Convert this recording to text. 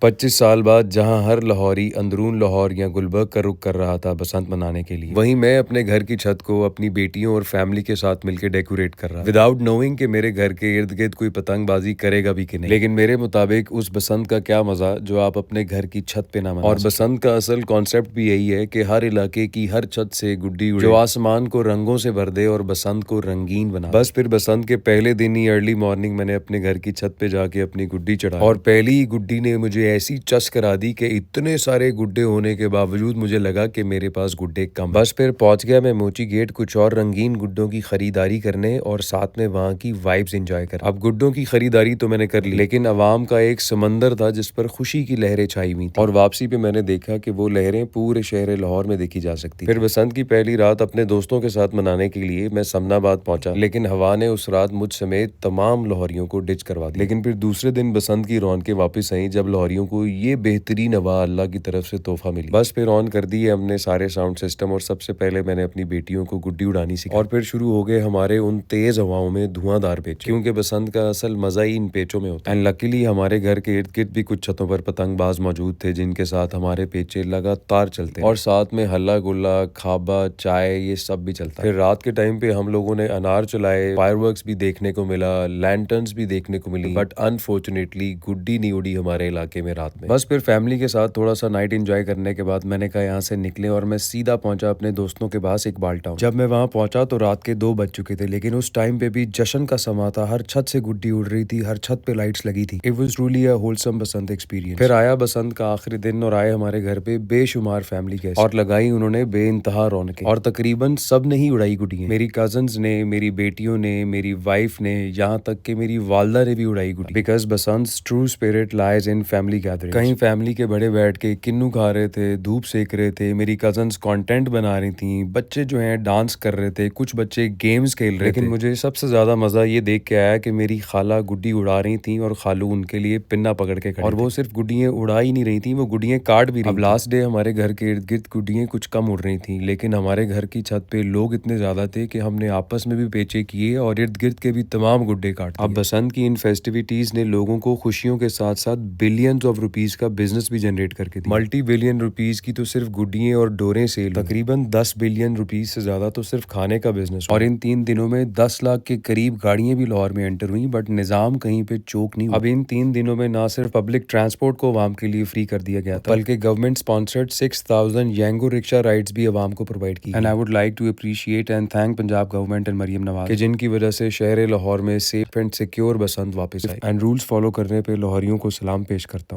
25 साल बाद जहां हर लाहौरी अंदरून लाहौर या गुलबर्ग का रुख कर रहा था बसंत मनाने के लिए, वहीं मैं अपने घर की छत को अपनी बेटियों और फैमिली के साथ मिलकर डेकोरेट कर रहा था, विदाउट नोइंग कि मेरे घर के इर्द गिर्द कोई पतंगबाजी करेगा भी कि नहीं। लेकिन मेरे मुताबिक उस बसंत का क्या मजा जो आप अपने घर की छत पे ना मना। और बसंत का असल कॉन्सेप्ट भी यही है कि हर इलाके की हर छत से गुड्डी उड़े, जो आसमान को रंगों से भर दे और बसंत को रंगीन बना। बस फिर बसंत के पहले दिन ही अर्ली मॉर्निंग मैंने अपने घर की छत पे जाके अपनी गुड्डी चढ़ाई, और पहली ही गुड्डी ने मुझे ऐसी चस करा दी कि इतने सारे गुड्डे होने के बावजूद मुझे लगा कि मेरे पास गुड्डे कम। बस फिर पहुंच गया मैं मोची गेट कुछ और रंगीन गुड्डों की खरीदारी करने और साथ में वहां की वाइब्स एंजॉय कर। अब गुड्डों की खरीदारी तो मैंने कर ली, लेकिन अवाम का एक समंदर था जिस पर खुशी की लहरें छाई हुई थी, और वापसी पे मैंने देखा कि वो लहरें पूरे शहर लाहौर में देखी जा सकती। फिर बसंत की पहली रात अपने दोस्तों के साथ मनाने के लिए मैं समनाबाद पहुंचा, लेकिन हवा ने उस रात मुझ समेत तमाम लाहौरियों को डिच करवा दिया। लेकिन फिर दूसरे दिन बसंत की रौनकें वापस आई जब लाहौरियों को ये बेहतरीन हवा अल्लाह की तरफ से तोहफा मिली। बस फिर ऑन कर दिए हमने सारे साउंड सिस्टम, और सबसे पहले मैंने अपनी बेटियों को गुड्डी उड़ानी सीखी, और फिर शुरू हो गए हमारे उन तेज हवाओं में धुआंधार पेच, क्योंकि बसंत का असल मजा ही इन पेचों में होता है। एंड लकीली हमारे घर के इर्द गिर्द भी कुछ छतों पर पतंगबाज मौजूद थे जिनके साथ हमारे पेचे लगातार चलते, और साथ में हल्ला गुल्ला खाबा चाय ये सब भी चलता। फिर रात के टाइम पे हम लोगों ने अनार चलाए, फायरवर्क्स भी देखने को मिला, लैंटर्न्स भी देखने को मिली, बट अनफॉर्चुनेटली गुड्डी नहीं उड़ी हमारे इलाके में रात में। बस फिर फैमिली के साथ थोड़ा सा नाइट एंजॉय करने के बाद मैंने कहा यहाँ से निकले, और मैं सीधा पहुंचा अपने दोस्तों के पास एक बाल टाउन। जब मैं वहां पहुंचा तो रात के 2 बज चुके थे, लेकिन उस टाइम पे भी जश्न का समा था। हर छत से गुड्डी उड़ रही थी, हर छत पे लाइट्स लगी थी। It was truly a wholesome Basant experience. फिर आया बसंत का आखिरी दिन, और आए हमारे घर पे बेशुमार फैमिली गेस्ट, और लगाई उन्होंने बेइंतहा रौनकें, और तकरीबन सब ने ही उड़ाई गुड्डियां। मेरी कजन्स ने, मेरी बेटियों ने, मेरी वाइफ ने, यहाँ तक कि मेरी वालदा ने भी उड़ाई गुड्डी। Because Basant true spirit lies इन फैमिली गैदरिंग। कहीं फैमिली के बड़े बैठ के किन्नू खा रहे थे, धूप सेक रहे थे, मेरी कजन्स कंटेंट बना रही थी, बच्चे जो हैं डांस कर रहे थे, कुछ बच्चे गेम्स खेल रहे थे। लेकिन मुझे सबसे ज्यादा मजा ये देख के आया कि मेरी खाला गुड्डी उड़ा रही थी और खालू उनके लिए पिन्ना पकड़ के खड़े, और वो सिर्फ गुड्डियां उड़ा ही नहीं रही थी, वो गुड्डियां काट भी रही। अब लास्ट डे हमारे घर के इर्द गिर्द गुड्डियां कुछ कम उड़ रही थी, लेकिन हमारे घर की छत पे लोग इतने ज्यादा थे कि हमने आपस में भी पेचे किए और इर्द गिर्द के भी तमाम गुड्डे काट। अब बसंत की इन फेस्टिविटीज ने लोगों को खुशियों के साथ साथ बिलियंस ऑफ रुपीज का बिजनेस भी जनरेट करके दिया। मल्टी बिलियन रुपीज की तो सिर्फ गुड्डियां और डोरें सेल, तकरीबन 10 बिलियन रुपीज से ज्यादा तो सिर्फ खाने का बिजनेस। और इन 3 दिनों में 10 लाख के करीब गाड़ियां भी लाहौर में एंटर हुई, बट निजाम कहीं पे चोक नहीं हुआ। अब इन 3 दिनों में ना सिर्फ पब्लिक ट्रांसपोर्ट को अवाम के लिए फ्री कर दिया गया था, बल्कि government sponsored 6000 Yango rickshaw rides भी अवाम को प्रोवाइड की। And I would like to appreciate and thank Punjab government and Maryam Nawaz, जिनकी वजह से शहर लाहौर में सेफ एंड सिक्योर बसंत वापस आई। एंड रूल्स फॉलो करने पे लाहौरियों को सलाम पेश करता हूँ।